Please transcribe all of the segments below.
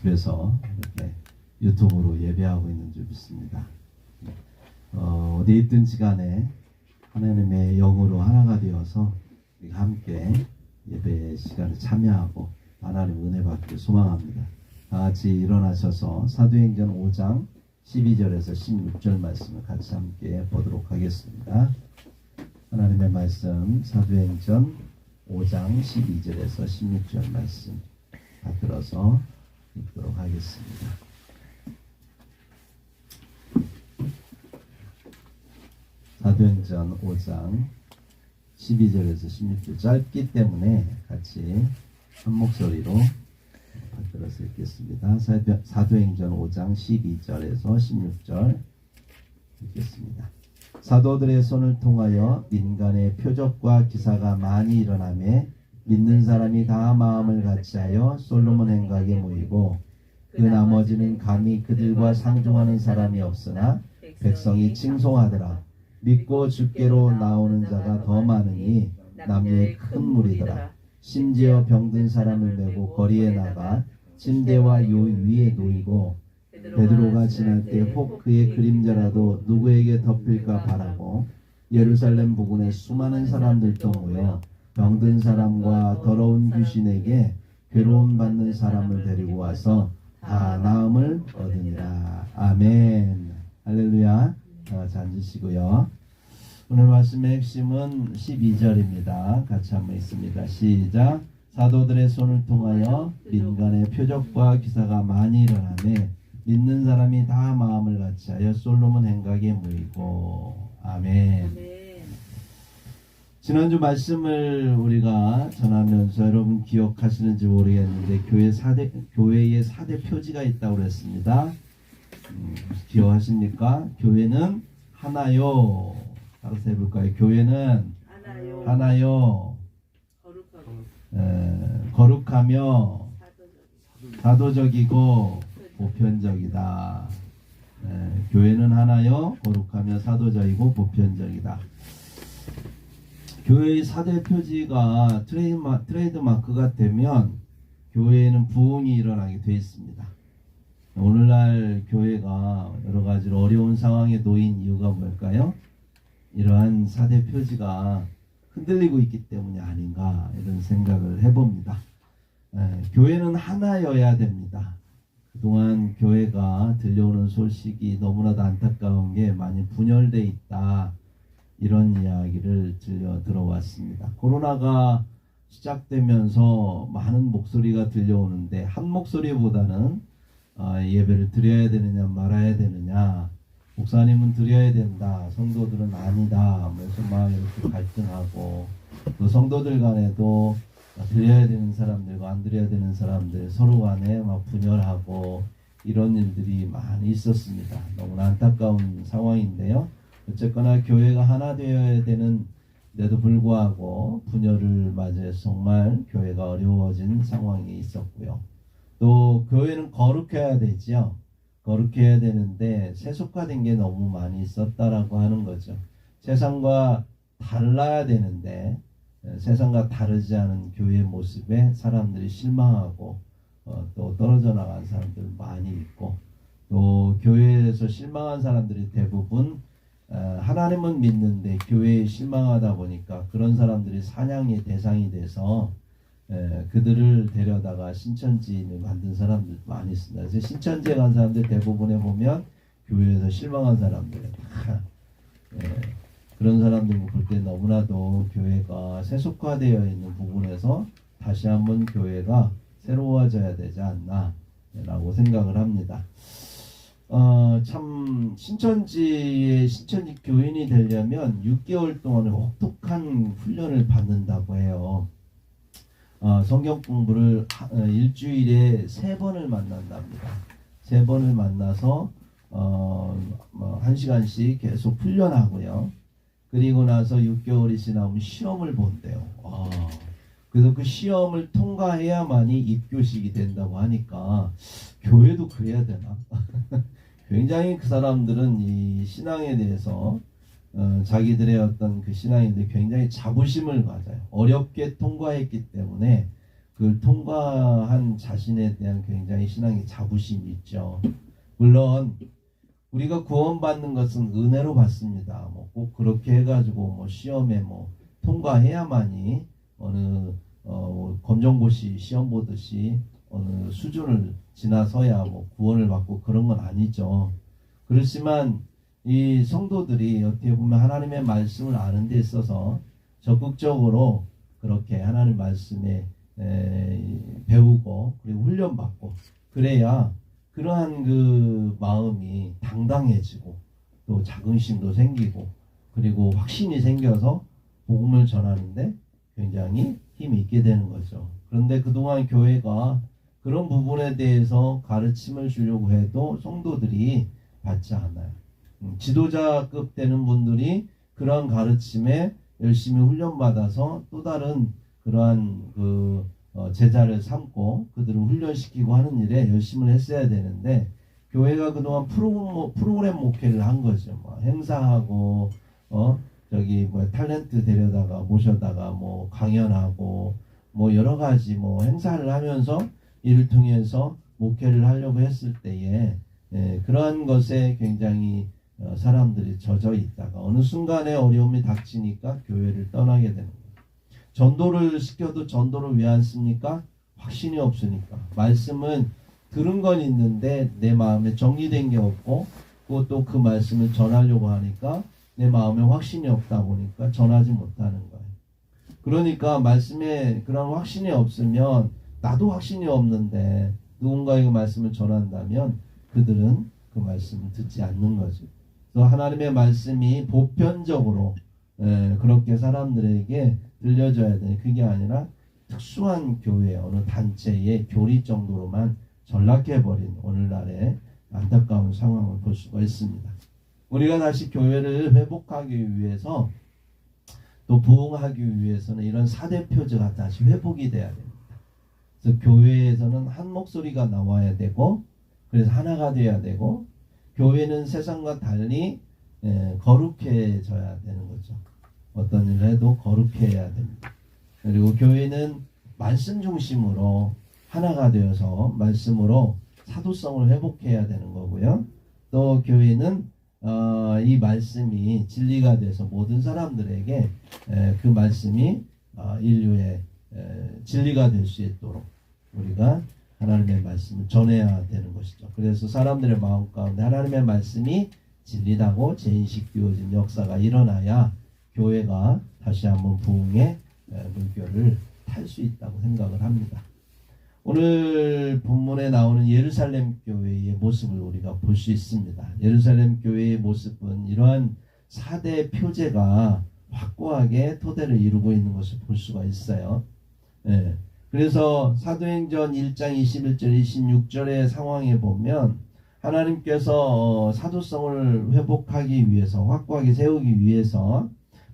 집에서 이렇게 유튜브로 예배하고 있는 줄 믿습니다. 어디 있든지 간에 하나님의 영으로 하나가 되어서 함께 예배 시간에 참여하고 하나님 은혜 받기를 소망합니다. 다 같이 일어나셔서 사도행전 5장 12절에서 16절 말씀을 같이 함께 보도록 하겠습니다. 하나님의 말씀 사도행전 5장 12절에서 16절 말씀 다 들어서 읽도록 하겠습니다. 사도행전 5장 12절에서 16절 짧기 때문에 같이 한 목소리로 들어서 읽겠습니다. 사도행전 5장 12절에서 16절 읽겠습니다. 사도들의 손을 통하여 민간의 표적과 기사가 많이 일어나매 믿는 사람이 다 마음을 같이하여 솔로몬 행각에 모이고 그 나머지는 감히 그들과 상종하는 사람이 없으나 백성이 칭송하더라. 믿고 주께로 나오는 자가 더 많으니 남녀의 큰 무리더라. 심지어 병든 사람을 메고 거리에 나가 침대와 요 위에 놓이고 베드로가 지날 때 혹 그의 그림자라도 누구에게 덮일까 바라고 예루살렘 부근에 수많은 사람들도 모여 병든 사람과 더러운 귀신에게 괴로움 받는 사람을 데리고 와서 다 나음을 얻으니라. 아멘. 할렐루야. 자, 앉으시고요. 오늘 말씀의 핵심은 12절입니다. 같이 한번 읽습니다. 시작. 사도들의 손을 통하여 민간의 표적과 기사가 많이 일어나매 믿는 사람이 다 마음을 같이하여 솔로몬 행각에 모이고. 아멘. 지난주 말씀을 우리가 전하면서 여러분 기억하시는지 모르겠는데 교회의 4대 표지가 있다고 그랬습니다. 기억하십니까? 교회는 하나요. 따라서 해볼까요? 교회는 하나요. 거룩하며 사도적이고 보편적이다. 교회는 하나요. 거룩하며 사도적이고 보편적이다. 교회의 4대 표지가 트레이드 마크가 되면 교회에는 부흥이 일어나게 되어 있습니다. 오늘날 교회가 여러 가지로 어려운 상황에 놓인 이유가 뭘까요? 이러한 4대 표지가 흔들리고 있기 때문이 아닌가 이런 생각을 해봅니다. 교회는 하나여야 됩니다. 그동안 교회가 들려오는 소식이 너무나도 안타까운 게 많이 분열되어 있다. 이런 이야기를 들어왔습니다. 코로나가 시작되면서 많은 목소리가 들려오는데 한 목소리보다는 예배를 드려야 되느냐 말아야 되느냐, 목사님은 드려야 된다, 성도들은 아니다, 그래서 막 이렇게 갈등하고, 또 성도들 간에도 드려야 되는 사람들과 안 드려야 되는 사람들 서로 간에 막 분열하고 이런 일들이 많이 있었습니다. 너무나 안타까운 상황인데요. 어쨌거나 교회가 하나 되어야 되는데도 불구하고 분열을 맞이해서 정말 교회가 어려워진 상황이 있었고요. 또 교회는 거룩해야 되죠. 거룩해야 되는데 세속화된 게 너무 많이 있었다라고 하는 거죠. 세상과 달라야 되는데 세상과 다르지 않은 교회의 모습에 사람들이 실망하고 또 떨어져 나간 사람들 많이 있고, 또 교회에서 실망한 사람들이 대부분 하나님은 믿는데 교회에 실망하다 보니까 그런 사람들이 사냥의 대상이 돼서 그들을 데려다가 신천지인을 만든 사람들 많이 있습니다. 그래서 신천지에 간 사람들 대부분에 보면 교회에서 실망한 사람들, 그런 사람들 볼 때 너무나도 교회가 세속화되어 있는 부분에서 다시 한번 교회가 새로워져야 되지 않나 라고 생각을 합니다. 참 신천지 교인이 되려면 6개월 동안 혹독한 훈련을 받는다고 해요. 성경 공부를 일주일에 3번을 만난답니다. 3번을 만나서 1시간씩 계속 훈련하고요. 그리고 나서 6개월이 지나면 시험을 본대요. 그래서 그 시험을 통과해야만이 입교식이 된다고 하니까 교회도 그래야 되나? 굉장히 그 사람들은 이 신앙에 대해서 자기들의 어떤 그 신앙인데 굉장히 자부심을 가져요. 어렵게 통과했기 때문에 그 그걸 통과한 자신에 대한 굉장히 신앙의 자부심이 있죠. 물론 우리가 구원받는 것은 은혜로 받습니다. 뭐 꼭 그렇게 해가지고 뭐 시험에 뭐 통과해야만이 어느 검정고시 시험 보듯이 어느 수준을 지나서야 뭐 구원을 받고 그런 건 아니죠. 그렇지만 이 성도들이 어떻게 보면 하나님의 말씀을 아는 데 있어서 적극적으로 그렇게 하나님 말씀에 배우고 그리고 훈련받고 그래야 그러한 그 마음이 당당해지고 또 자긍심도 생기고 그리고 확신이 생겨서 복음을 전하는데 굉장히 힘이 있게 되는 거죠. 그런데 그동안 교회가 그런 부분에 대해서 가르침을 주려고 해도 성도들이 받지 않아요. 지도자급 되는 분들이 그러한 가르침에 열심히 훈련받아서 또 다른 그러한 제자를 삼고 그들을 훈련시키고 하는 일에 열심을 했어야 되는데 교회가 그동안 프로그램 목회를 한 거죠. 뭐 행사하고 탤런트 데려다가 모셔다가 뭐 강연하고 뭐 여러 가지 뭐 행사를 하면서 이를 통해서 목회를 하려고 했을 때에 그러한 것에 굉장히 사람들이 젖어 있다가 어느 순간에 어려움이 닥치니까 교회를 떠나게 되는 거예요. 전도를 시켜도 전도를 왜 안 씁니까? 확신이 없으니까. 말씀은 들은 건 있는데 내 마음에 정리된 게 없고 또 그 말씀을 전하려고 하니까 내 마음에 확신이 없다 보니까 전하지 못하는 거예요. 그러니까 말씀에 그런 확신이 없으면 나도 확신이 없는데 누군가에게 말씀을 전한다면 그들은 그 말씀을 듣지 않는 거죠. 그래서 하나님의 말씀이 보편적으로 그렇게 사람들에게 들려줘야 되는 그게 아니라 특수한 교회 어느 단체의 교리 정도로만 전락해버린 오늘날의 안타까운 상황을 볼 수가 있습니다. 우리가 다시 교회를 회복하기 위해서 또 부흥하기 위해서는 이런 4대 표제가 다시 회복이 돼야 됩니다. 그래서 교회에서는 한 목소리가 나와야 되고 그래서 하나가 돼야 되고 교회는 세상과 달리 거룩해져야 되는 거죠. 어떤 일을 해도 거룩해야 됩니다. 그리고 교회는 말씀 중심으로 하나가 되어서 말씀으로 사도성을 회복해야 되는 거고요. 또 교회는 이 말씀이 진리가 돼서 모든 사람들에게 그 말씀이 인류의 진리가 될 수 있도록 우리가 하나님의 말씀을 전해야 되는 것이죠. 그래서 사람들의 마음 가운데 하나님의 말씀이 진리라고 재인식되어진 역사가 일어나야 교회가 다시 한번 부흥의 물결을 탈 수 있다고 생각을 합니다. 오늘 본문에 나오는 예루살렘 교회의 모습을 우리가 볼 수 있습니다. 예루살렘 교회의 모습은 이러한 4대 표제가 확고하게 토대를 이루고 있는 것을 볼 수가 있어요. 그래서 사도행전 1장 21절 26절의 상황에 보면 하나님께서 사도성을 회복하기 위해서 확고하게 세우기 위해서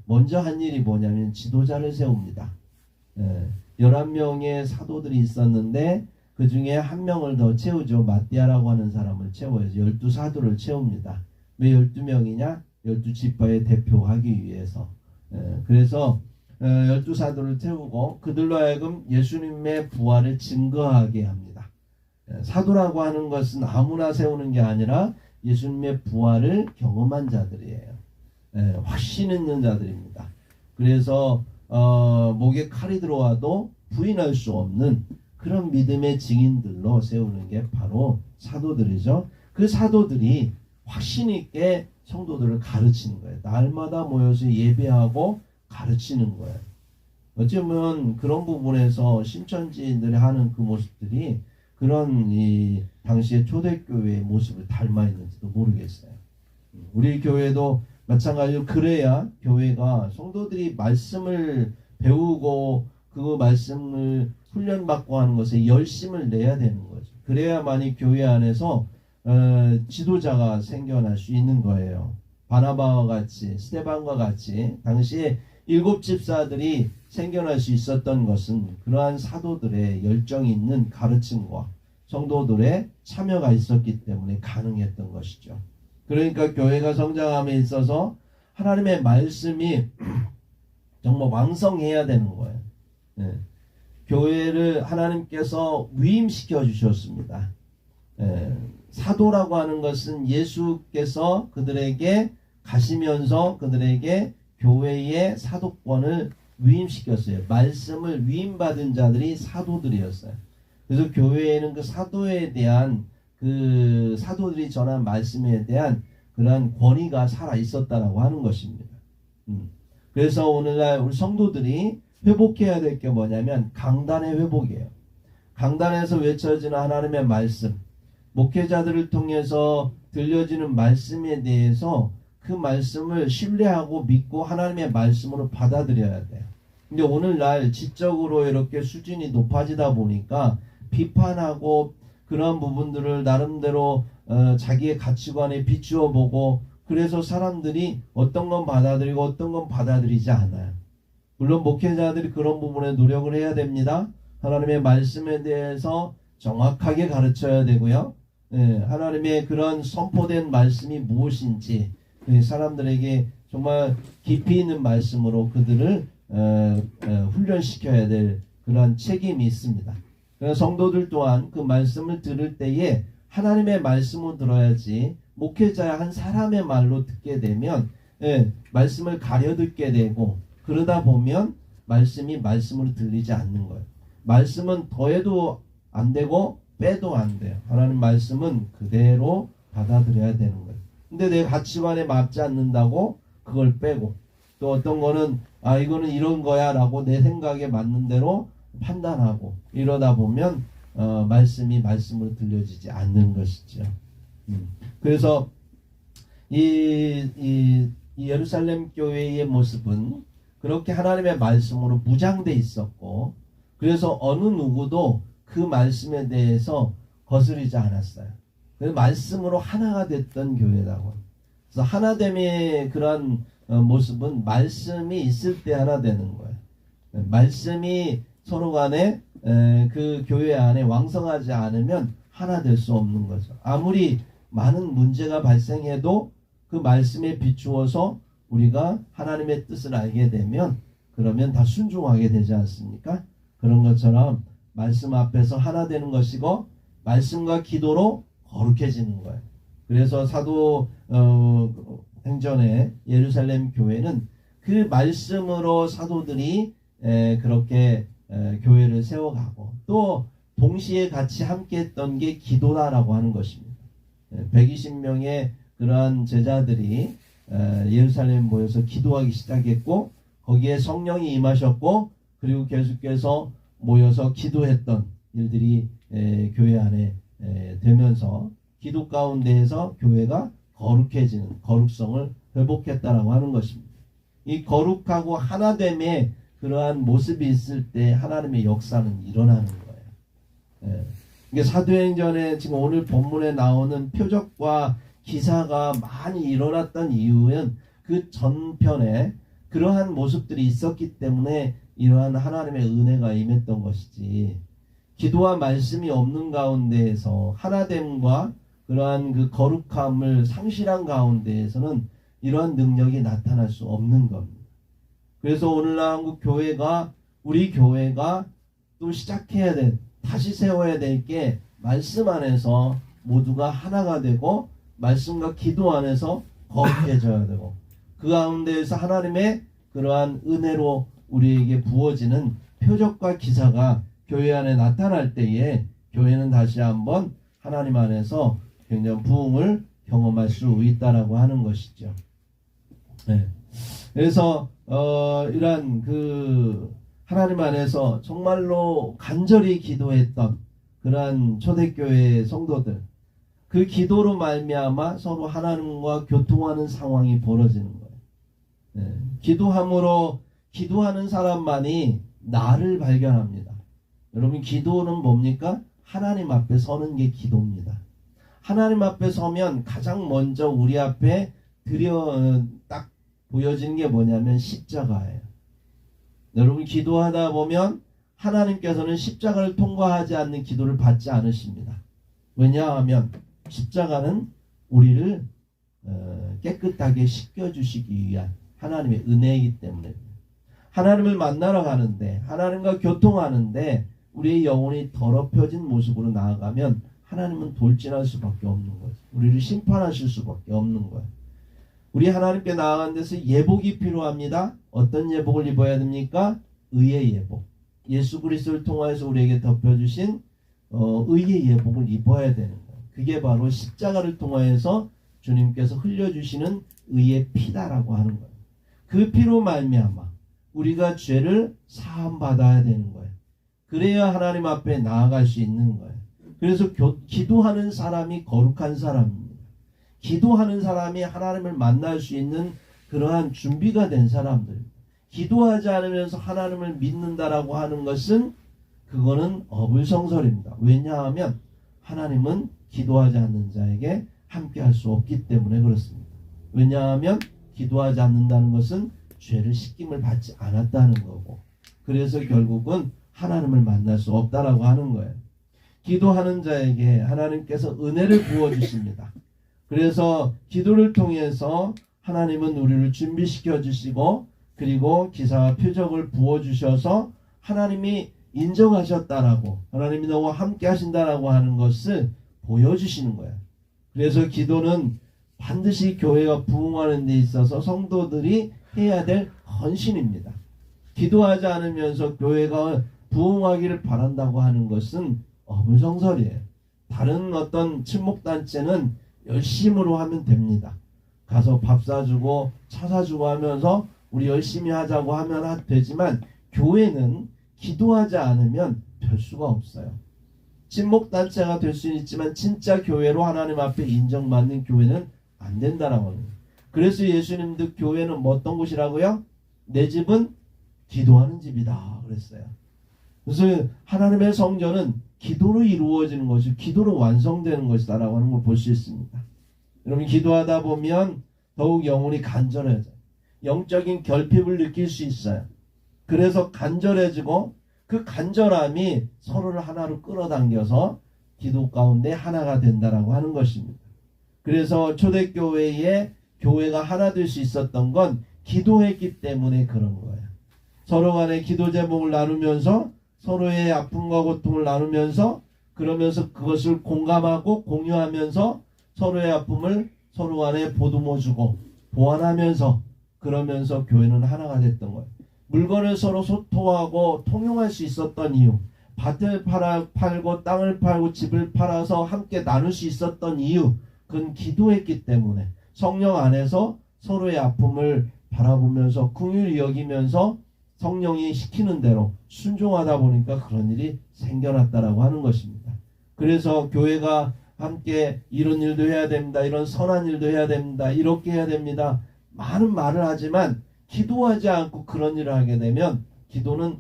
먼저 한 일이 뭐냐면 지도자를 세웁니다. 11명의 사도들이 있었는데 그 중에 한 명을 더 채우죠. 마띠아라고 하는 사람을 채워서 12사도를 채웁니다. 왜 12명이냐? 12지파에 대표하기 위해서. 그래서 12사도를 채우고 그들로 하여금 예수님의 부활을 증거하게 합니다. 사도라고 하는 것은 아무나 세우는 게 아니라 예수님의 부활을 경험한 자들이에요. 확신 있는 자들입니다. 그래서 목에 칼이 들어와도 부인할 수 없는 그런 믿음의 증인들로 세우는 게 바로 사도들이죠. 그 사도들이 확신 있게 성도들을 가르치는 거예요. 날마다 모여서 예배하고 가르치는 거예요. 어쩌면 그런 부분에서 신천지인들이 하는 그 모습들이 그런 이 당시의 초대교회의 모습을 닮아 있는지도 모르겠어요. 우리 교회도 마찬가지로 그래야 교회가 성도들이 말씀을 배우고 그 말씀을 훈련받고 하는 것에 열심을 내야 되는 거죠. 그래야만이 교회 안에서 지도자가 생겨날 수 있는 거예요. 바나바와 같이 스데반과 같이 당시에 7 집사들이 생겨날 수 있었던 것은 그러한 사도들의 열정이 있는 가르침과 성도들의 참여가 있었기 때문에 가능했던 것이죠. 그러니까 교회가 성장함에 있어서 하나님의 말씀이 정말 왕성해야 되는 거예요. 교회를 하나님께서 위임시켜 주셨습니다. 사도라고 하는 것은 예수께서 그들에게 가시면서 그들에게 교회의 사도권을 위임시켰어요. 말씀을 위임받은 자들이 사도들이었어요. 그래서 교회에는 그 사도에 대한 그 사도들이 전한 말씀에 대한 그러한 권위가 살아 있었다라고 하는 것입니다. 그래서 오늘날 우리 성도들이 회복해야 될 게 뭐냐면 강단의 회복이에요. 강단에서 외쳐지는 하나님의 말씀, 목회자들을 통해서 들려지는 말씀에 대해서 그 말씀을 신뢰하고 믿고 하나님의 말씀으로 받아들여야 돼요. 근데 오늘날 지적으로 이렇게 수준이 높아지다 보니까 비판하고 그런 부분들을 나름대로 자기의 가치관에 비추어 보고, 그래서 사람들이 어떤 건 받아들이고 어떤 건 받아들이지 않아요. 물론 목회자들이 그런 부분에 노력을 해야 됩니다. 하나님의 말씀에 대해서 정확하게 가르쳐야 되고요. 하나님의 그런 선포된 말씀이 무엇인지 사람들에게 정말 깊이 있는 말씀으로 그들을 훈련시켜야 될 그런 책임이 있습니다. 그래서 성도들 또한 그 말씀을 들을 때에 하나님의 말씀을 들어야지, 목회자 한 사람의 말로 듣게 되면 말씀을 가려듣게 되고, 그러다 보면 말씀이 말씀으로 들리지 않는 거예요. 말씀은 더해도 안 되고 빼도 안 돼요. 하나님 말씀은 그대로 받아들여야 되는 거예요. 근데 내 가치관에 맞지 않는다고 그걸 빼고, 또 어떤 거는 이거는 이런 거야 라고 내 생각에 맞는 대로 판단하고, 이러다 보면 말씀이 말씀으로 들려지지 않는 것이죠. 그래서 이 예루살렘 교회의 모습은 그렇게 하나님의 말씀으로 무장돼 있었고, 그래서 어느 누구도 그 말씀에 대해서 거스르지 않았어요. 그래서 말씀으로 하나가 됐던 교회라고. 그래서 하나됨의 그런 모습은 말씀이 있을 때 하나 되는 거예요. 말씀이 서로 간에 그 교회 안에 왕성하지 않으면 하나 될 수 없는 거죠. 아무리 많은 문제가 발생해도 그 말씀에 비추어서 우리가 하나님의 뜻을 알게 되면 그러면 다 순종하게 되지 않습니까? 그런 것처럼 말씀 앞에서 하나 되는 것이고, 말씀과 기도로 거룩해지는 거예요. 그래서 사도 행전의 예루살렘 교회는 그 말씀으로 사도들이 그렇게 교회를 세워가고, 또 동시에 같이 함께 했던 게 기도다라고 하는 것입니다. 120명의 그러한 제자들이 예루살렘에 모여서 기도하기 시작했고, 거기에 성령이 임하셨고, 그리고 계속해서 모여서 기도했던 일들이 교회 안에 되면서 기도 가운데에서 교회가 거룩해지는, 거룩성을 회복했다라고 하는 것입니다. 이 거룩하고 하나됨의 그러한 모습이 있을 때 하나님의 역사는 일어나는 거예요. 이게 사도행전에 지금 오늘 본문에 나오는 표적과 기사가 많이 일어났던 이유는 그 전편에 그러한 모습들이 있었기 때문에 이러한 하나님의 은혜가 임했던 것이지, 기도와 말씀이 없는 가운데에서 하나됨과 그러한 그 거룩함을 상실한 가운데에서는 이러한 능력이 나타날 수 없는 겁니다. 그래서 오늘날 한국 교회가, 우리 교회가 또 시작해야 될, 다시 세워야 될 게 말씀 안에서 모두가 하나가 되고, 말씀과 기도 안에서 거룩해져야 되고, 그 가운데에서 하나님의 그러한 은혜로 우리에게 부어지는 표적과 기사가 교회 안에 나타날 때에 교회는 다시 한번 하나님 안에서 굉장히 부흥을 경험할 수 있다라고 하는 것이죠. 그래서 이러한 그 하나님 안에서 정말로 간절히 기도했던 그러한 초대교회 성도들, 그 기도로 말미암아 서로 하나님과 교통하는 상황이 벌어지는 거예요. 기도함으로, 기도하는 사람만이 나를 발견합니다. 여러분, 기도는 뭡니까? 하나님 앞에 서는 게 기도입니다. 하나님 앞에 서면 가장 먼저 우리 앞에 딱 보여지는 게 뭐냐면 십자가예요. 여러분, 기도하다 보면 하나님께서는 십자가를 통과하지 않는 기도를 받지 않으십니다. 왜냐하면 십자가는 우리를 깨끗하게 씻겨주시기 위한 하나님의 은혜이기 때문에. 하나님을 만나러 가는데, 하나님과 교통하는데 우리의 영혼이 더럽혀진 모습으로 나아가면 하나님은 돌진할 수밖에 없는 거예요. 우리를 심판하실 수밖에 없는 거예요. 우리 하나님께 나아가는 데서 예복이 필요합니다. 어떤 예복을 입어야 됩니까? 의의 예복. 예수 그리스도를 통하여서 우리에게 덮여주신 의의 예복을 입어야 되는 거예요. 그게 바로 십자가를 통하여서 주님께서 흘려주시는 의의 피다라고 하는 거예요. 그 피로 말미암아 우리가 죄를 사함받아야 되는 거예요. 그래야 하나님 앞에 나아갈 수 있는 거예요. 그래서 기도하는 사람이 거룩한 사람입니다. 기도하는 사람이 하나님을 만날 수 있는 그러한 준비가 된 사람들입니다. 기도하지 않으면서 하나님을 믿는다라고 하는 것은 그거는 어불성설입니다. 왜냐하면 하나님은 기도하지 않는 자에게 함께 할 수 없기 때문에 그렇습니다. 왜냐하면 기도하지 않는다는 것은 죄를 씻김을 받지 않았다는 거고, 그래서 결국은 하나님을 만날 수 없다라고 하는 거예요. 기도하는 자에게 하나님께서 은혜를 부어주십니다. 그래서 기도를 통해서 하나님은 우리를 준비시켜 주시고, 그리고 기사와 표적을 부어주셔서 하나님이 인정하셨다라고, 하나님이 너와 함께 하신다라고 하는 것을 보여주시는 거예요. 그래서 기도는 반드시 교회가 부흥하는 데 있어서 성도들이 해야 될 헌신입니다. 기도하지 않으면서 교회가 부흥하기를 바란다고 하는 것은 어불성설이에요. 다른 어떤 친목단체는 열심으로 하면 됩니다. 가서 밥 사주고 차 사주고 하면서 우리 열심히 하자고 하면 되지만, 교회는 기도하지 않으면 별 수가 없어요. 친목단체가 될 수는 있지만 진짜 교회로 하나님 앞에 인정받는 교회는 안 된다라고 합니다. 그래서 예수님도 교회는 뭐 어떤 곳이라고요? 내 집은 기도하는 집이다 그랬어요. 그래서 하나님의 성전은 기도로 이루어지는 것이, 기도로 완성되는 것이다 라고 하는 걸 볼 수 있습니다. 여러분, 기도하다 보면 더욱 영혼이 간절해져요. 영적인 결핍을 느낄 수 있어요. 그래서 간절해지고 그 간절함이 서로를 하나로 끌어당겨서 기도 가운데 하나가 된다라고 하는 것입니다. 그래서 초대교회에 교회가 하나 될 수 있었던 건 기도했기 때문에 그런 거예요. 서로 간에 기도 제목을 나누면서 서로의 아픔과 고통을 나누면서, 그러면서 그것을 공감하고 공유하면서 서로의 아픔을 서로 간에 보듬어주고 보완하면서, 그러면서 교회는 하나가 됐던 거예요. 물건을 서로 소통하고 통용할 수 있었던 이유, 밭을 팔고 땅을 팔고 집을 팔아서 함께 나눌 수 있었던 이유, 그건 기도했기 때문에, 성령 안에서 서로의 아픔을 바라보면서 긍휼히 여기면서 성령이 시키는 대로 순종하다 보니까 그런 일이 생겨났다라고 하는 것입니다. 그래서 교회가 함께 이런 일도 해야 됩니다, 이런 선한 일도 해야 됩니다, 이렇게 해야 됩니다, 많은 말을 하지만 기도하지 않고 그런 일을 하게 되면 기도는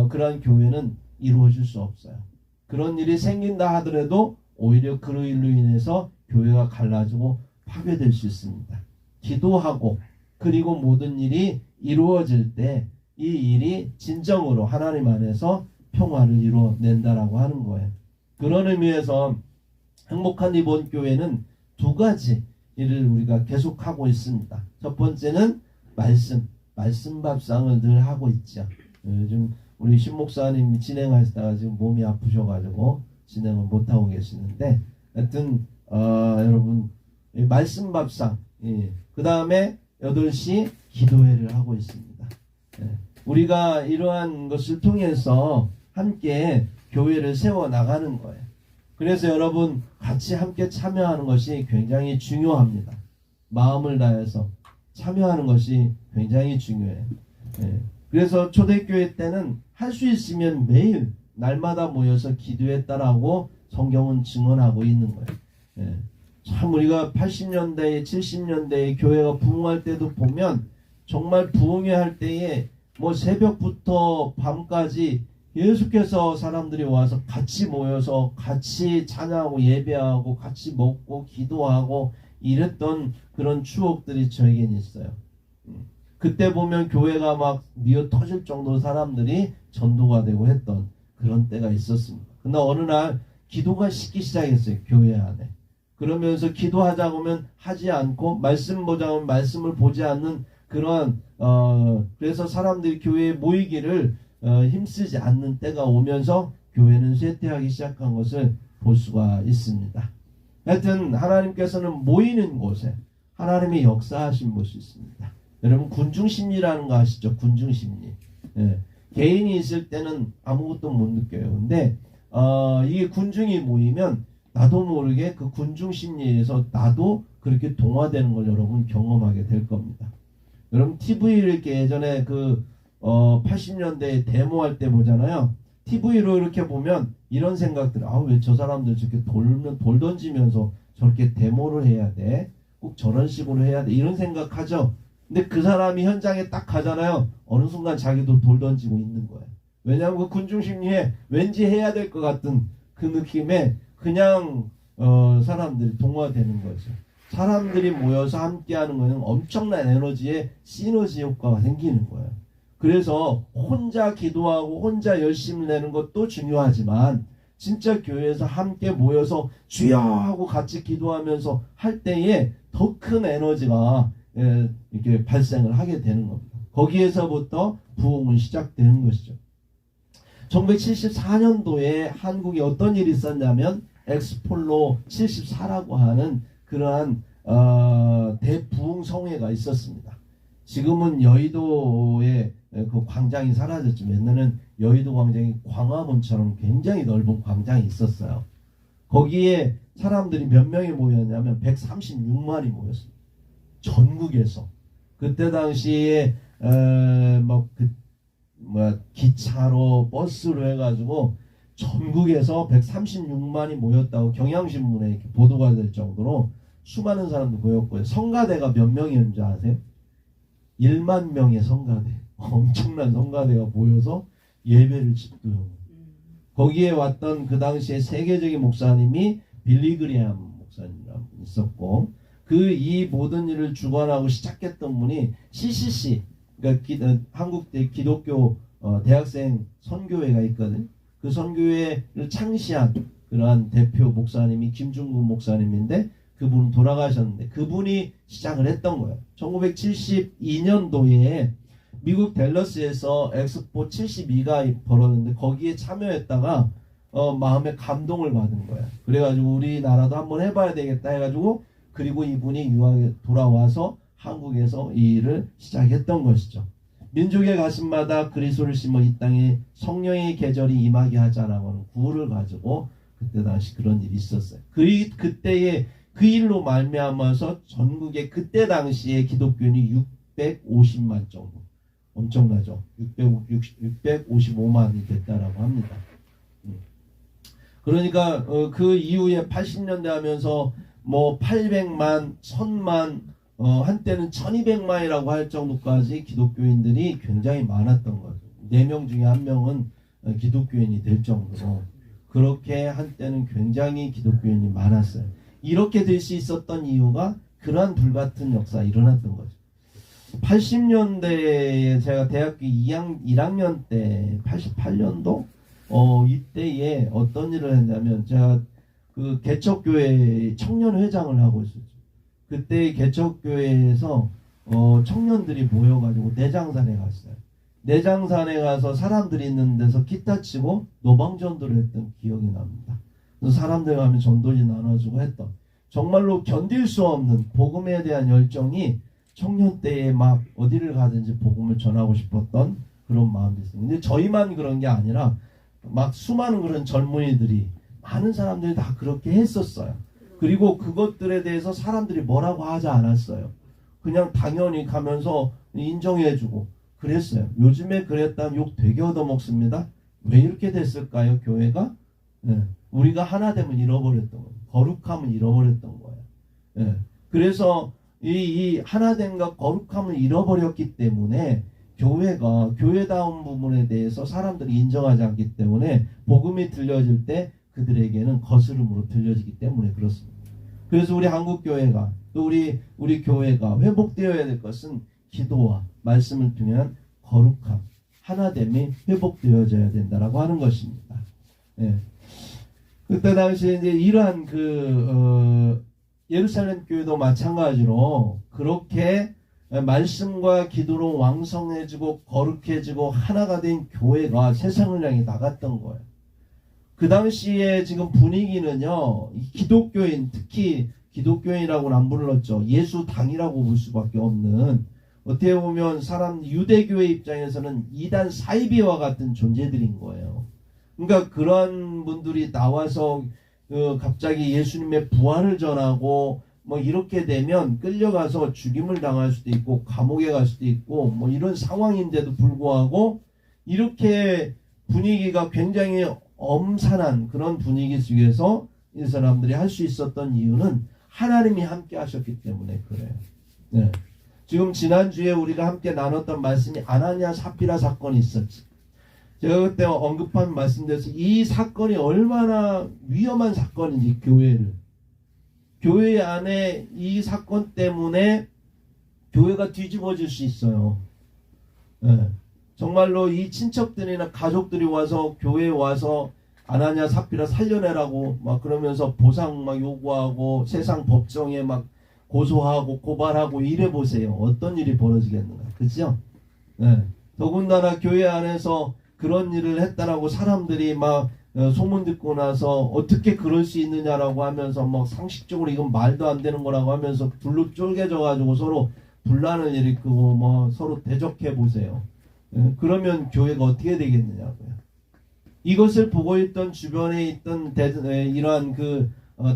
그러한 교회는 이루어질 수 없어요. 그런 일이 생긴다 하더라도 오히려 그 일로 인해서 교회가 갈라지고 파괴될 수 있습니다. 기도하고 그리고 모든 일이 이루어질 때 이 일이 진정으로 하나님 안에서 평화를 이루어낸다라고 하는 거예요. 그런 의미에서 행복한 이번 교회는 두 가지 일을 우리가 계속하고 있습니다. 첫 번째는 말씀 밥상을 늘 하고 있죠. 요즘 우리 신목사님이 진행하시다가 지금 몸이 아프셔가지고 진행을 못하고 계시는데, 하여튼 여러분, 말씀 밥상, 그 다음에 8시 기도회를 하고 있습니다. 우리가 이러한 것을 통해서 함께 교회를 세워나가는 거예요. 그래서 여러분, 같이 함께 참여하는 것이 굉장히 중요합니다. 마음을 다해서 참여하는 것이 굉장히 중요해요. 그래서 초대교회 때는 할 수 있으면 매일 날마다 모여서 기도했다라고 성경은 증언하고 있는 거예요. 참 우리가 80년대에 70년대에 교회가 부흥할 때도 보면 정말 부흥회 할 때에 뭐 새벽부터 밤까지 계속해서 사람들이 와서 같이 모여서 같이 찬양하고 예배하고 같이 먹고 기도하고 이랬던 그런 추억들이 저에겐 있어요. 그때 보면 교회가 막 미어 터질 정도로 사람들이 전도가 되고 했던 그런 때가 있었습니다. 근데 어느 날 기도가 식기 시작했어요, 교회 안에. 그러면서 기도하자고 하면 하지 않고, 말씀 보자고 하면 말씀을 보지 않는 그런 그래서 사람들이 교회에 모이기를 힘쓰지 않는 때가 오면서 교회는 쇠퇴하기 시작한 것을 볼 수가 있습니다. 하여튼 하나님께서는 모이는 곳에 하나님의 역사하신 곳이 있습니다. 여러분 군중심리라는 거 아시죠? 군중심리. 예. 개인이 있을 때는 아무것도 못 느껴요. 근데 이게 군중이 모이면 나도 모르게 그 군중심리에서 나도 그렇게 동화되는 걸 여러분 경험하게 될 겁니다. 여러분 TV를 이렇게 예전에 80년대에 데모할 때 보잖아요. TV로 이렇게 보면 이런 생각들, 왜 저 사람들 저렇게 돌 던지면서 저렇게 데모를 해야 돼? 꼭 저런 식으로 해야 돼? 이런 생각하죠. 근데 그 사람이 현장에 딱 가잖아요. 어느 순간 자기도 돌 던지고 있는 거예요. 왜냐하면 그 군중심리에 왠지 해야 될 것 같은 그 느낌에 그냥 사람들이 동화되는 거죠. 사람들이 모여서 함께하는 거는 엄청난 에너지의 시너지 효과가 생기는 거예요. 그래서 혼자 기도하고 혼자 열심히 내는 것도 중요하지만 진짜 교회에서 함께 모여서 주여 하고 같이 기도하면서 할 때에 더 큰 에너지가 이렇게 발생을 하게 되는 겁니다. 거기에서부터 부흥은 시작되는 것이죠. 1974년도에 한국에 어떤 일이 있었냐면 엑스폴로 74라고 하는 그러한 대부흥 성회가 있었습니다. 지금은 여의도에 그 광장이 사라졌지만 옛날에는 여의도 광장이 광화문처럼 굉장히 넓은 광장이 있었어요. 거기에 사람들이 몇 명이 모였냐면 136만이 모였습니다. 전국에서. 그때 당시에 기차로 버스로 해가지고 전국에서 136만이 모였다고 경향신문에 이렇게 보도가 될 정도로 수많은 사람들 모였고요. 성가대가 몇 명이었는지 아세요? 1만 명의 성가대. 엄청난 성가대가 모여서 예배를 집도요. 거기에 왔던 그 당시에 세계적인 목사님이 빌리 그레함 목사님이라고 있었고 이 모든 일을 주관하고 시작했던 분이 CCC 그러니까 한국 기독교 대학생 선교회가 있거든요. 그 선교회를 창시한 그러한 대표 목사님이 김중근 목사님인데 그분 돌아가셨는데 그분이 시작을 했던 거예요. 1972년도에 미국 댈러스에서 엑스포 72가 벌어졌는데 거기에 참여했다가 마음에 감동을 받은 거예요. 그래가지고 우리나라도 한번 해봐야 되겠다 해가지고 그리고 이분이 유학에 돌아와서 한국에서 이 일을 시작했던 것이죠. 민족의 가슴마다 그리스도를 심어 이 땅에 성령의 계절이 임하게 하자라고 하는 구호를 가지고 그때 당시 그런 일이 있었어요. 그때에 그 일로 말미암아서 전국에 그때 당시에 기독교인이 650만 정도. 엄청나죠. 655만이 됐다라고 합니다. 그러니까 그 이후에 80년대 하면서 800만, 1000만, 한때는 1200만이라고 할 정도까지 기독교인들이 굉장히 많았던 거죠. 4명 중에 1명은 기독교인이 될 정도로 그렇게 한때는 굉장히 기독교인이 많았어요. 이렇게 될 수 있었던 이유가 그러한 불같은 역사가 일어났던 거죠. 80년대에 제가 대학교 1학년 때 88년도 이때에 어떤 일을 했냐면 제가 그 개척교회 청년회장을 하고 있었죠. 그때 개척교회에서 청년들이 모여가지고 내장산에 갔어요. 내장산에 가서 사람들이 있는 데서 기타 치고 노방전도를 했던 기억이 납니다. 그래서 사람들 가면 전도지 나눠주고 했던 정말로 견딜 수 없는 복음에 대한 열정이 청년 때에 막 어디를 가든지 복음을 전하고 싶었던 그런 마음이 있어요. 근데 저희만 그런 게 아니라 막 수많은 그런 젊은이들이 많은 사람들이 다 그렇게 했었어요. 그리고 그것들에 대해서 사람들이 뭐라고 하지 않았어요. 그냥 당연히 가면서 인정해주고 그랬어요. 요즘에 그랬다면 욕 되게 얻어먹습니다. 왜 이렇게 됐을까요? 교회가? 우리가 하나 되면 잃어버렸던 거예요. 거룩함을 잃어버렸던 거예요. 그래서 이 하나됨과 거룩함을 잃어버렸기 때문에 교회가 교회다운 부분에 대해서 사람들이 인정하지 않기 때문에 복음이 들려질 때 그들에게는 거스름으로 들려지기 때문에 그렇습니다. 그래서 우리 한국교회가 또 우리 교회가 회복되어야 될 것은 기도와 말씀을 통한 거룩함, 하나됨이 회복되어져야 된다라고 하는 것입니다. 그때 당시에 이제 이러한 예루살렘 교회도 마찬가지로 그렇게 말씀과 기도로 왕성해지고 거룩해지고 하나가 된 교회가 세상을 향해 나갔던 거예요. 그 당시에 지금 분위기는요, 기독교인, 특히 기독교인이라고는 안 불렀죠. 예수당이라고 볼 수밖에 없는, 어떻게 보면 유대교의 입장에서는 이단 사이비와 같은 존재들인 거예요. 그러니까 그런 분들이 나와서 갑자기 예수님의 부활을 전하고 뭐 이렇게 되면 끌려가서 죽임을 당할 수도 있고 감옥에 갈 수도 있고 뭐 이런 상황인데도 불구하고 이렇게 분위기가 굉장히 엄산한 그런 분위기 속에서 이 사람들이 할 수 있었던 이유는 하나님이 함께 하셨기 때문에 그래요. 네. 지금 지난주에 우리가 함께 나눴던 말씀이 아나니아 삽비라 사건이 있었지. 제가 그때 언급한 말씀대로 이 사건이 얼마나 위험한 사건인지, 교회 안에 이 사건 때문에 교회가 뒤집어질 수 있어요. 네. 정말로 이 친척들이나 가족들이 와서 교회에 와서 아나니아 삽비라 살려내라고 막 그러면서 보상 막 요구하고 세상 법정에 막 고소하고 고발하고 이래 보세요. 어떤 일이 벌어지겠는가. 그죠? 네. 더군다나 교회 안에서 그런 일을 했다라고 사람들이 막 소문 듣고 나서 어떻게 그럴 수 있느냐라고 하면서 막 상식적으로 이건 말도 안 되는 거라고 하면서 불로 쪼개져 가지고 서로 분란을 일으키고 뭐 서로 대적해 보세요. 그러면 교회가 어떻게 되겠느냐고요. 이것을 보고 있던 주변에 있던 이러한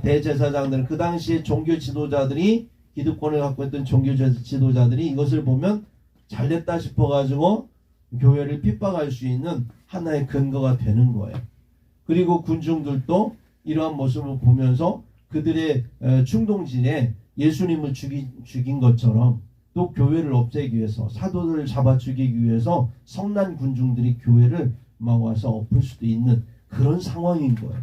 대제사장들, 그 당시에 종교 지도자들이, 기득권을 갖고 있던 종교 지도자들이 이것을 보면 잘됐다 싶어가지고 교회를 핍박할 수 있는 하나의 근거가 되는 거예요. 그리고 군중들도 이러한 모습을 보면서 그들의 충동진에 예수님을 죽인 것처럼 또 교회를 없애기 위해서, 사도들을 잡아 죽이기 위해서 성난 군중들이 교회를 막 와서 엎을 수도 있는 그런 상황인 거예요.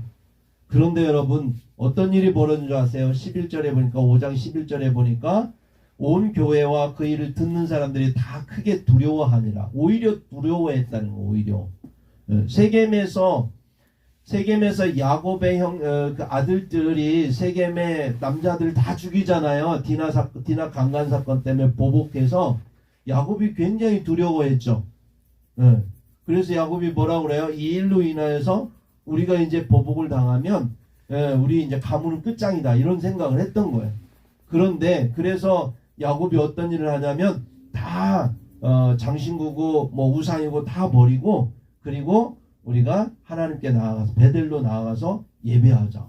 그런데 여러분, 어떤 일이 벌어진 줄 아세요? 11절에 보니까, 5장 11절에 보니까 온 교회와 그 일을 듣는 사람들이 다 크게 두려워하니라. 오히려 두려워했다는 거. 오히려 세겜에서 야곱의 그 아들들이 세겜의 남자들 다 죽이잖아요. 디나 강간 사건 때문에 보복해서 야곱이 굉장히 두려워했죠. 그래서 야곱이 뭐라고 그래요? 이 일로 인하여서 우리가 이제 보복을 당하면 우리 이제 가문은 끝장이다, 이런 생각을 했던 거예요. 그런데 그래서 야곱이 어떤 일을 하냐면 다 장신구고 뭐 우상이고 다 버리고, 그리고 우리가 하나님께 나아가서 베델로 나아가서 예배하자.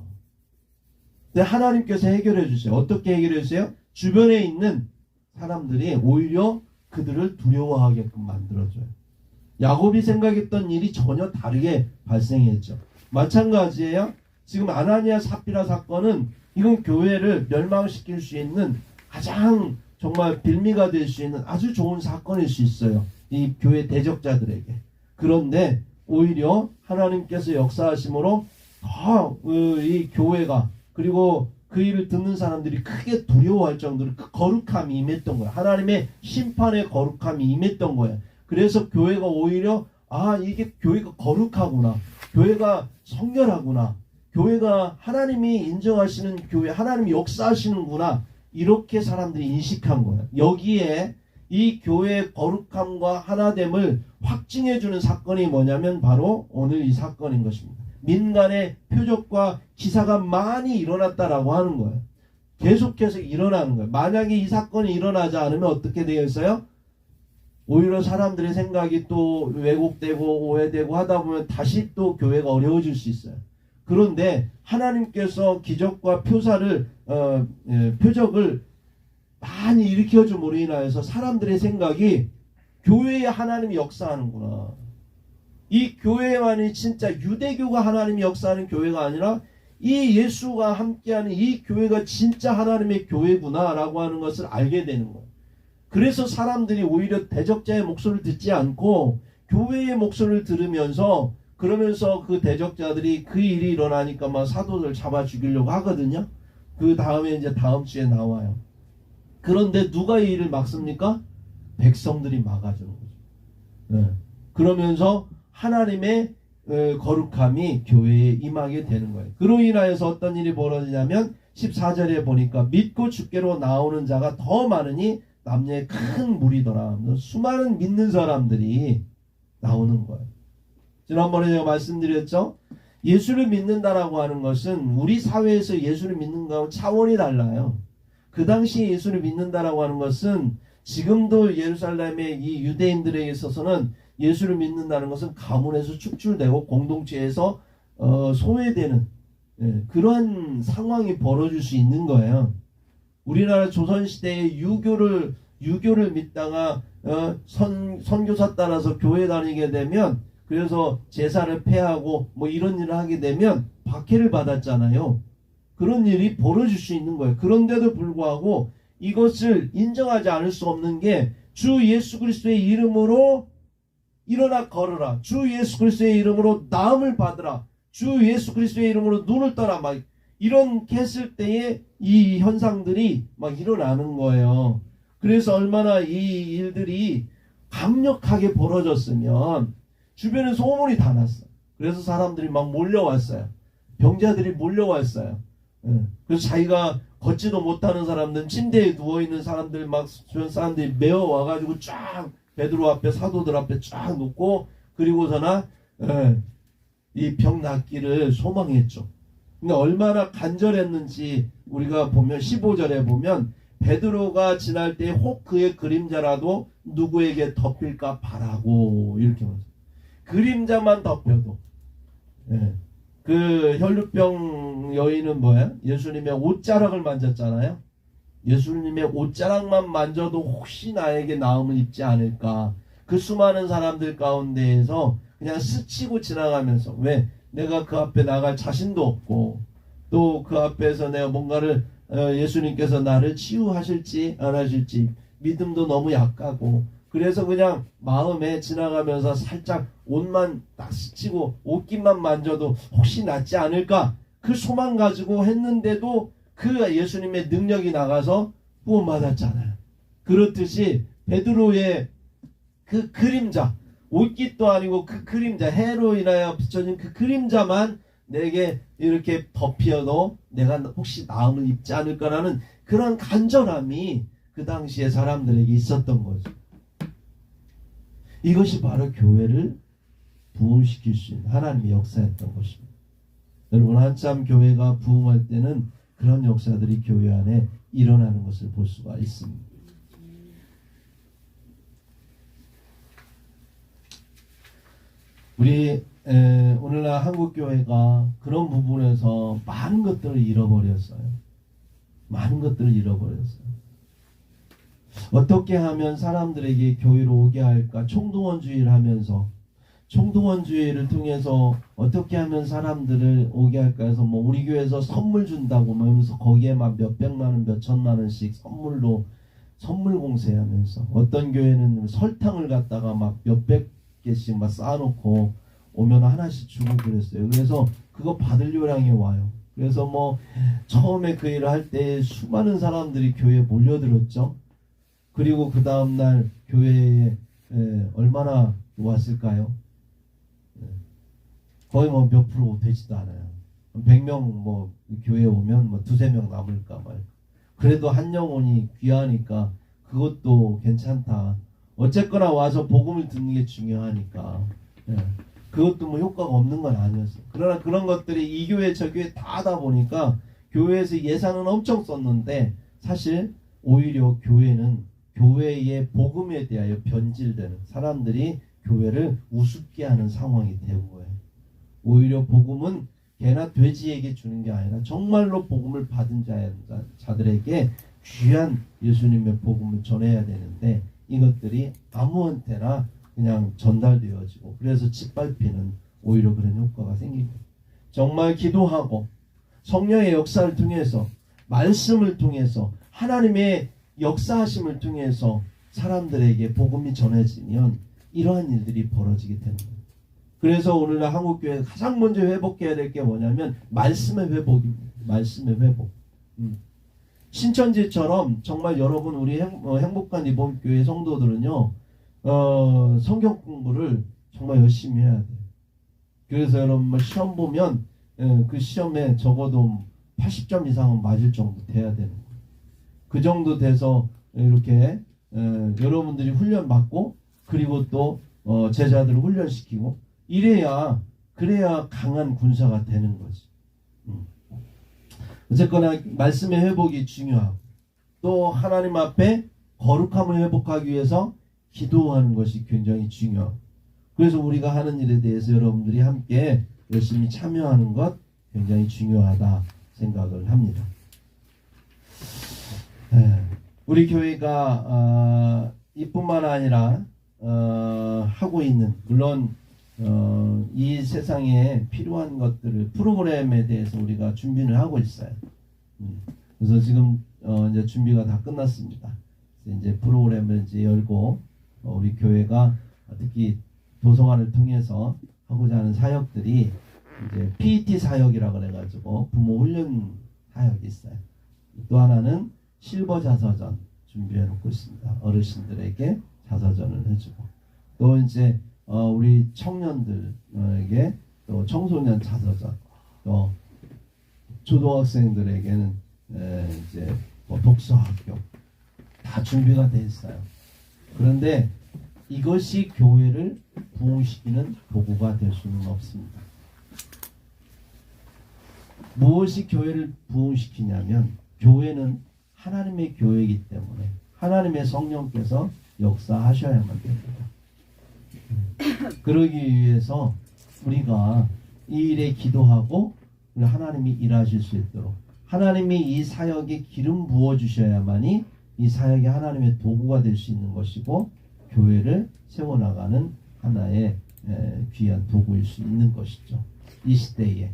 근데 하나님께서 해결해 주세요. 어떻게 해결해 주세요? 주변에 있는 사람들이 오히려 그들을 두려워하게끔 만들어줘요. 야곱이 생각했던 일이 전혀 다르게 발생했죠. 마찬가지예요. 지금 아나니아 삽비라 사건은 이건 교회를 멸망시킬 수 있는 가장 정말 빌미가 될 수 있는 아주 좋은 사건일 수 있어요. 이 교회 대적자들에게. 그런데 오히려 하나님께서 역사하심으로 이 교회가, 그리고 그 일을 듣는 사람들이 크게 두려워할 정도로 그 거룩함이 임했던 거예요. 하나님의 심판의 거룩함이 임했던 거예요. 그래서 교회가 오히려 이게 교회가 거룩하구나, 교회가 성결하구나, 교회가 하나님이 인정하시는 교회, 하나님이 역사하시는구나, 이렇게 사람들이 인식한 거예요. 여기에 이 교회의 거룩함과 하나됨을 확증해주는 사건이 뭐냐면 바로 오늘 이 사건인 것입니다. 민간의 표적과 기사가 많이 일어났다라고 하는 거예요. 계속해서 일어나는 거예요. 만약에 이 사건이 일어나지 않으면 어떻게 되겠어요? 오히려 사람들의 생각이 또 왜곡되고 오해되고 하다 보면 다시 또 교회가 어려워질 수 있어요. 그런데 하나님께서 기적과 표적을 많이 일으켜줌으로 인하여서 사람들의 생각이 교회에 하나님이 역사하는구나, 이 교회만이 진짜 유대교가 하나님이 역사하는 교회가 아니라 이 예수가 함께하는 이 교회가 진짜 하나님의 교회구나 라고 하는 것을 알게 되는 거예요. 그래서 사람들이 오히려 대적자의 목소리를 듣지 않고 교회의 목소리를 들으면서, 그러면서 그 대적자들이 그 일이 일어나니까 막 사도들 잡아 죽이려고 하거든요. 그 다음에 이제 다음 주에 나와요. 그런데 누가 이 일을 막습니까? 백성들이 막아주는 거죠. 그러면서 하나님의 거룩함이 교회에 임하게 되는 거예요. 그로 인하여서 어떤 일이 벌어지냐면 14절에 보니까 믿고 주께로 나오는 자가 더 많으니 남녀의 큰 무리더라. 수많은 믿는 사람들이 나오는 거예요. 지난번에 제가 말씀드렸죠. 예수를 믿는다라고 하는 것은 우리 사회에서 예수를 믿는 거하고 차원이 달라요. 그 당시에 예수를 믿는다라고 하는 것은 지금도 예루살렘의 이 유대인들에게 있어서는 예수를 믿는다는 것은 가문에서 축출되고 공동체에서 소외되는 그러한 상황이 벌어질 수 있는 거예요. 우리나라 조선시대에 유교를 믿다가 선교사 따라서 교회 다니게 되면 그래서 제사를 폐하고 뭐 이런 일을 하게 되면 박해를 받았잖아요. 그런 일이 벌어질 수 있는 거예요. 그런데도 불구하고 이것을 인정하지 않을 수 없는 게 주 예수 그리스도의 이름으로 일어나 걸어라. 주 예수 그리스도의 이름으로 나음을 받으라. 주 예수 그리스도의 이름으로 눈을 떠라. 막 이렇게 했을 때에 이 현상들이 막 일어나는 거예요. 그래서 얼마나 이 일들이 강력하게 벌어졌으면 주변에 소문이 다 났어요. 그래서 사람들이 막 몰려왔어요. 병자들이 몰려왔어요. 그래서 자기가 걷지도 못하는 사람들, 침대에 누워있는 사람들 막 주변 사람들이 메어 와가지고 쫙 베드로 앞에 사도들 앞에 쫙 놓고 그리고서나 이 병 낫기를 소망했죠. 근데 얼마나 간절했는지 우리가 보면 15절에 보면 베드로가 지날 때 혹 그의 그림자라도 누구에게 덮일까 바라고 이렇게 말해요. 그림자만 덮여도 그 혈루병 여인은 뭐야? 예수님의 옷자락을 만졌잖아요. 예수님의 옷자락만 만져도 혹시 나에게 나음을 입지 않을까. 그 수많은 사람들 가운데에서 그냥 스치고 지나가면서 왜? 내가 그 앞에 나갈 자신도 없고 또 그 앞에서 내가 뭔가를 예수님께서 나를 치유하실지 안 하실지 믿음도 너무 약하고 그래서 그냥 마음에 지나가면서 살짝 옷만 딱 스치고 옷깃만 만져도 혹시 낫지 않을까 그 소망 가지고 했는데도 그 예수님의 능력이 나가서 구원받았잖아요. 그렇듯이 베드로의 그 그림자 옷깃도 아니고 그 그림자 해로 인하여 비춰진 그 그림자만 내게 이렇게 덮여도 내가 혹시 나음을 입지 않을까라는 그런 간절함이 그 당시에 사람들에게 있었던 거죠. 이것이 바로 교회를 부흥시킬 수 있는 하나님의 역사였던 것입니다. 여러분 한참 교회가 부흥할 때는 그런 역사들이 교회 안에 일어나는 것을 볼 수가 있습니다. 우리 오늘날 한국교회가 그런 부분에서 많은 것들을 잃어버렸어요. 많은 것들을 잃어버렸어요. 어떻게 하면 사람들에게 교회로 오게 할까? 총동원주의를 하면서 총동원주의를 통해서 어떻게 하면 사람들을 오게 할까 해서 뭐 우리 교회에서 선물 준다고 하면서 거기에 막 몇백만 원, 몇천만 원씩 선물로 선물 공세하면서 어떤 교회는 설탕을 갖다가 막 몇백 개씩 막 쌓아놓고 오면 하나씩 주고 그랬어요. 그래서 그거 받을 요량이 와요. 그래서 뭐 처음에 그 일을 할 때 수많은 사람들이 교회에 몰려들었죠. 그리고 그 다음날 교회에 얼마나 왔을까요? 거의 뭐 몇 프로 되지도 않아요. 100명 뭐 교회에 오면 뭐 두세 명 남을까 말까. 그래도 한 영혼이 귀하니까 그것도 괜찮다. 어쨌거나 와서 복음을 듣는 게 중요하니까. 그것도 뭐 효과가 없는 건 아니었어요. 그러나 그런 것들이 이 교회 저 교회 다 하다 보니까 교회에서 예산은 엄청 썼는데 사실 오히려 교회는 교회의 복음에 대하여 변질되는 사람들이 교회를 우습게 하는 상황이 되는 거예요. 오히려 복음은 개나 돼지에게 주는 게 아니라 정말로 복음을 받은 자들에게 귀한 예수님의 복음을 전해야 되는데 이것들이 아무한테나 그냥 전달되어지고 그래서 짓밟히는 오히려 그런 효과가 생깁니다. 정말 기도하고 성령의 역사를 통해서 말씀을 통해서 하나님의 역사하심을 통해서 사람들에게 복음이 전해지면 이러한 일들이 벌어지게 되는 거예요. 그래서 오늘날 한국교회가 가장 먼저 회복해야 될 게 뭐냐면 말씀의 회복입니다. 말씀의 회복. 신천지처럼 정말 여러분 우리 행복한 이번 교회 성도들은요 성경 공부를 정말 열심히 해야 돼요. 그래서 여러분 시험 보면 그 시험에 적어도 80점 이상은 맞을 정도 돼야 되는 거예요. 그 정도 돼서 이렇게 여러분들이 훈련 받고 그리고 또 제자들을 훈련시키고 그래야 강한 군사가 되는 거지. 어쨌거나 말씀의 회복이 중요하고 또 하나님 앞에 거룩함을 회복하기 위해서 기도하는 것이 굉장히 중요하고 그래서 우리가 하는 일에 대해서 여러분들이 함께 열심히 참여하는 것 굉장히 중요하다 생각을 합니다. 우리 교회가 이뿐만 아니라 하고 있는 물론 이 세상에 필요한 것들을 프로그램에 대해서 우리가 준비를 하고 있어요. 그래서 지금 이제 준비가 다 끝났습니다. 이제 프로그램을 이제 열고 우리 교회가 특히 도서관을 통해서 하고자 하는 사역들이 이제 PET 사역이라 그래가지고 부모 훈련 사역이 있어요. 또 하나는 실버 자서전 준비해 놓고 있습니다. 어르신들에게 자서전을 해주고 또 이제 우리 청년들에게 또 청소년 자서전 또 초등학생들에게는 이제 독서학교 다 준비가 돼 있어요. 그런데 이것이 교회를 부흥시키는 도구가 될 수는 없습니다. 무엇이 교회를 부흥시키냐면 교회는 하나님의 교회이기 때문에 하나님의 성령께서 역사하셔야만 됩니다. 그러기 위해서 우리가 이 일에 기도하고 하나님이 일하실 수 있도록 하나님이 이 사역에 기름 부어주셔야만이 이 사역이 하나님의 도구가 될 수 있는 것이고 교회를 세워나가는 하나의 귀한 도구일 수 있는 것이죠. 이 시대에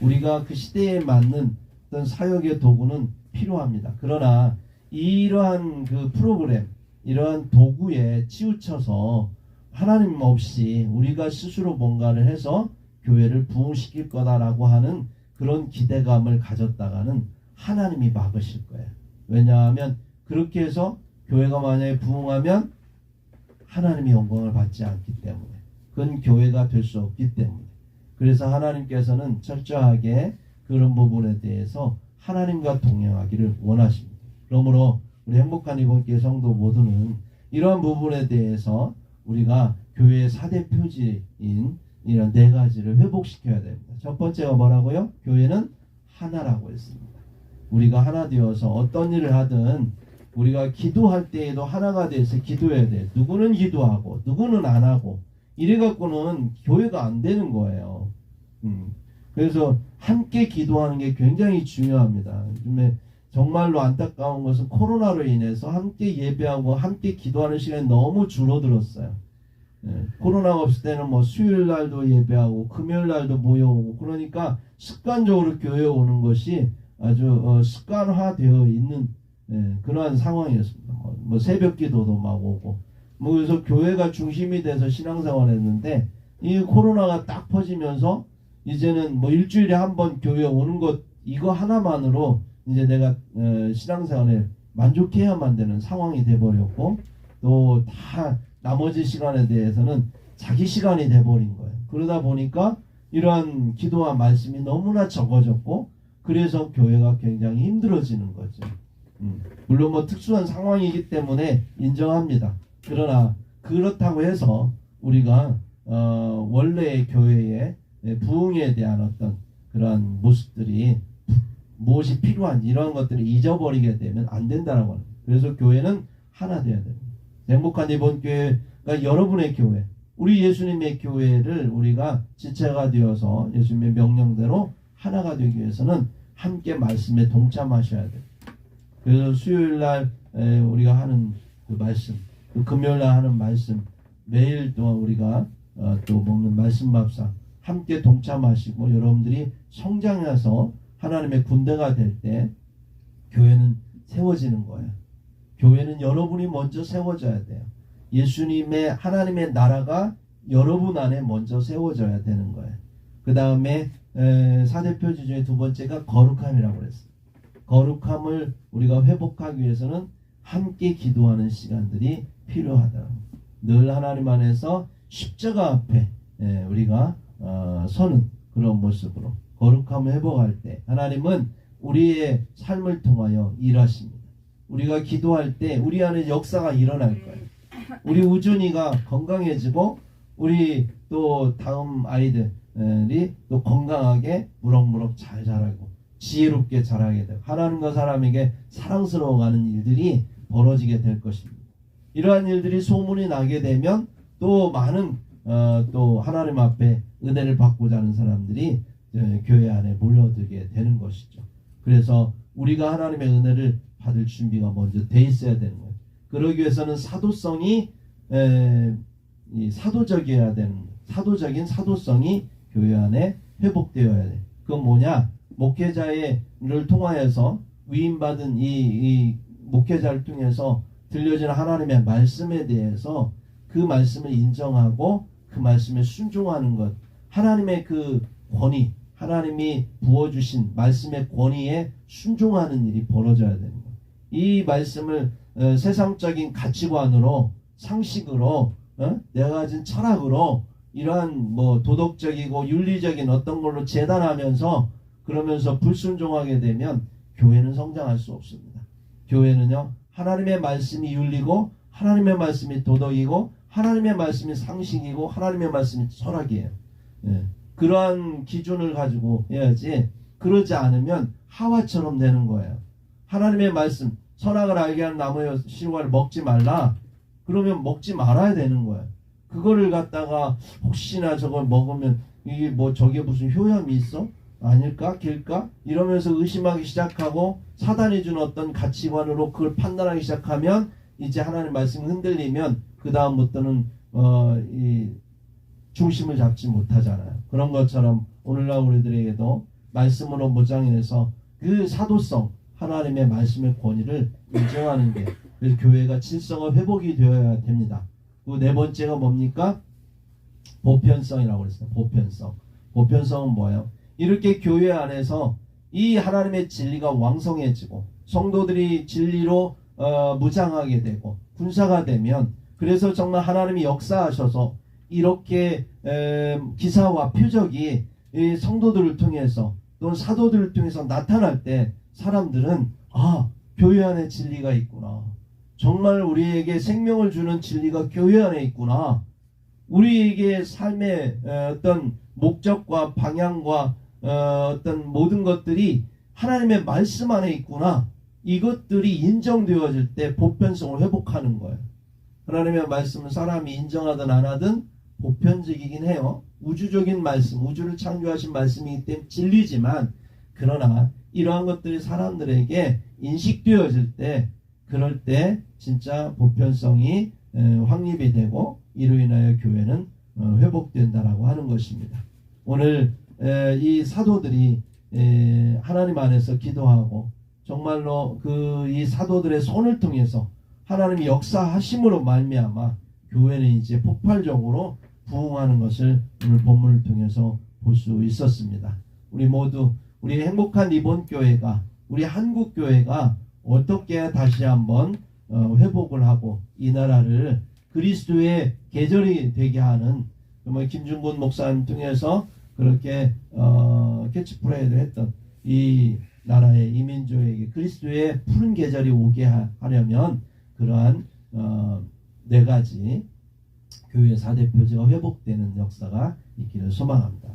우리가 그 시대에 맞는 어떤 사역의 도구는 필요합니다. 그러나 이러한 그 프로그램 이러한 도구에 치우쳐서 하나님 없이 우리가 스스로 뭔가를 해서 교회를 부흥시킬 거다라고 하는 그런 기대감을 가졌다가는 하나님이 막으실 거예요. 왜냐하면 그렇게 해서 교회가 만약에 부흥하면 하나님의 영광을 받지 않기 때문에 그건 교회가 될 수 없기 때문에 그래서 하나님께서는 철저하게 그런 부분에 대해서 하나님과 동행하기를 원하십니다. 그러므로 우리 행복한 이번교회 성도 모두는 이러한 부분에 대해서 우리가 교회의 4대 표지인 이런 4가지를 회복시켜야 됩니다. 첫 번째가 뭐라고요? 교회는 하나라고 했습니다. 우리가 하나 되어서 어떤 일을 하든 우리가 기도할 때에도 하나가 돼서 기도해야 돼. 누구는 기도하고 누구는 안 하고 이래갖고는 교회가 안 되는 거예요. 그래서 함께 기도하는 게 굉장히 중요합니다. 요즘에 정말로 안타까운 것은 코로나로 인해서 함께 예배하고 함께 기도하는 시간이 너무 줄어들었어요. 코로나가 없을 때는 뭐 수요일 날도 예배하고 금요일 날도 모여오고 그러니까 습관적으로 교회에 오는 것이 아주 습관화되어 있는 그러한 상황이었습니다. 뭐 새벽 기도도 막 오고 그래서 교회가 중심이 돼서 신앙생활을 했는데 이 코로나가 딱 퍼지면서 이제는 뭐 일주일에 한 번 교회에 오는 것 이거 하나만으로 이제 내가 신앙생활에 만족해야만 되는 상황이 돼버렸고 또 다 나머지 시간에 대해서는 자기 시간이 돼버린 거예요. 그러다 보니까 이러한 기도와 말씀이 너무나 적어졌고 그래서 교회가 굉장히 힘들어지는 거죠. 물론 뭐 특수한 상황이기 때문에 인정합니다. 그러나 그렇다고 해서 우리가 원래의 교회의 부흥에 대한 어떤 그런 모습들이 무엇이 필요한지 이런 것들을 잊어버리게 되면 안 된다라고 합니다. 그래서 교회는 하나 되어야 됩니다. 행복한 이번 교회가 여러분의 교회, 우리 예수님의 교회를 우리가 지체가 되어서 예수님의 명령대로 하나가 되기 위해서는 함께 말씀에 동참하셔야 돼요. 그래서 수요일날 우리가 하는 그 말씀, 그 금요일날 하는 말씀, 매일 동안 우리가 또 먹는 말씀 밥상 함께 동참하시고 여러분들이 성장해서 하나님의 군대가 될 때 교회는 세워지는 거예요. 교회는 여러분이 먼저 세워져야 돼요. 예수님의 하나님의 나라가 여러분 안에 먼저 세워져야 되는 거예요. 그 다음에 4대 표지 중에 두 번째가 거룩함이라고 그랬어요. 거룩함을 우리가 회복하기 위해서는 함께 기도하는 시간들이 필요하다. 늘 하나님 안에서 십자가 앞에 우리가 서는 그런 모습으로 거룩함을 회복할 때 하나님은 우리의 삶을 통하여 일하십니다. 우리가 기도할 때 우리 안에 역사가 일어날 거예요. 우리 우준이가 건강해지고 우리 또 다음 아이들이 또 건강하게 무럭무럭 잘 자라고 지혜롭게 자라게 되고 하나님과 사람에게 사랑스러워가는 일들이 벌어지게 될 것입니다. 이러한 일들이 소문이 나게 되면 또 많은 또 하나님 앞에 은혜를 받고자 하는 사람들이 교회 안에 몰려들게 되는 것이죠. 그래서 우리가 하나님의 은혜를 받을 준비가 먼저 돼 있어야 되는 거예요. 그러기 위해서는 사도성이 사도적이어야 되는 사도적인 사도성이 교회 안에 회복되어야 돼. 그건 뭐냐? 목회자를 통하여서 위임받은 이 목회자를 통해서 들려지는 하나님의 말씀에 대해서 그 말씀을 인정하고 그 말씀에 순종하는 것, 하나님의 그 권위, 하나님이 부어주신 말씀의 권위에 순종하는 일이 벌어져야 되는 거예요. 이 말씀을 세상적인 가치관으로, 상식으로, 내가 가진 철학으로 이러한 뭐 도덕적이고 윤리적인 어떤 걸로 재단하면서 그러면서 불순종하게 되면 교회는 성장할 수 없습니다. 교회는요, 하나님의 말씀이 윤리고 하나님의 말씀이 도덕이고 하나님의 말씀이 상식이고 하나님의 말씀이 철학이에요. 그러한 기준을 가지고 해야지, 그러지 않으면 하와처럼 되는 거예요. 하나님의 말씀, 선악을 알게 하는 나무의 실과를 먹지 말라. 그러면 먹지 말아야 되는 거예요. 그거를 갖다가 혹시나 저걸 먹으면 이게 뭐 저게 무슨 효염이 있어? 아닐까? 길까? 이러면서 의심하기 시작하고 사단이 준 어떤 가치관으로 그걸 판단하기 시작하면 이제 하나님 말씀이 흔들리면 그 다음부터는 이 중심을 잡지 못하잖아요. 그런 것처럼 오늘날 우리들에게도 말씀으로 무장해서 그 사도성, 하나님의 말씀의 권위를 인정하는 게, 그래서 교회가 질서가 회복이 되어야 됩니다. 그 네 번째가 뭡니까? 보편성이라고 그랬어요. 보편성. 보편성은 뭐예요? 이렇게 교회 안에서 이 하나님의 진리가 왕성해지고 성도들이 진리로 무장하게 되고 군사가 되면, 그래서 정말 하나님이 역사하셔서 이렇게 기사와 표적이 이 성도들을 통해서 또는 사도들을 통해서 나타날 때 사람들은 교회 안에 진리가 있구나. 정말 우리에게 생명을 주는 진리가 교회 안에 있구나. 우리에게 삶의 어떤 목적과 방향과 어떤 모든 것들이 하나님의 말씀 안에 있구나. 이것들이 인정되어질 때 보편성을 회복하는 거예요. 하나님의 말씀은 사람이 인정하든 안 하든 보편적이긴 해요. 우주적인 말씀, 우주를 창조하신 말씀이기 때문에 진리지만, 그러나 이러한 것들이 사람들에게 인식되어질 때, 그럴 때 진짜 보편성이 확립이 되고 이로 인하여 교회는 회복된다라고 하는 것입니다. 오늘 이 사도들이 하나님 안에서 기도하고 정말로 이 사도들의 손을 통해서 하나님이 역사하심으로 말미암아 교회는 이제 폭발적으로 부흥하는 것을 오늘 본문을 통해서 볼 수 있었습니다. 우리 모두 우리 행복한 이번 교회가, 우리 한국 교회가 어떻게 다시 한번 회복을 하고 이 나라를 그리스도의 계절이 되게 하는, 정말 김중곤 목사님 통해서 그렇게 캐치프레이를 했던 이 나라의 이민족에게 그리스도의 푸른 계절이 오게 하려면 그러한 네 가지 교회 4대 표제가 회복되는 역사가 있기를 소망합니다.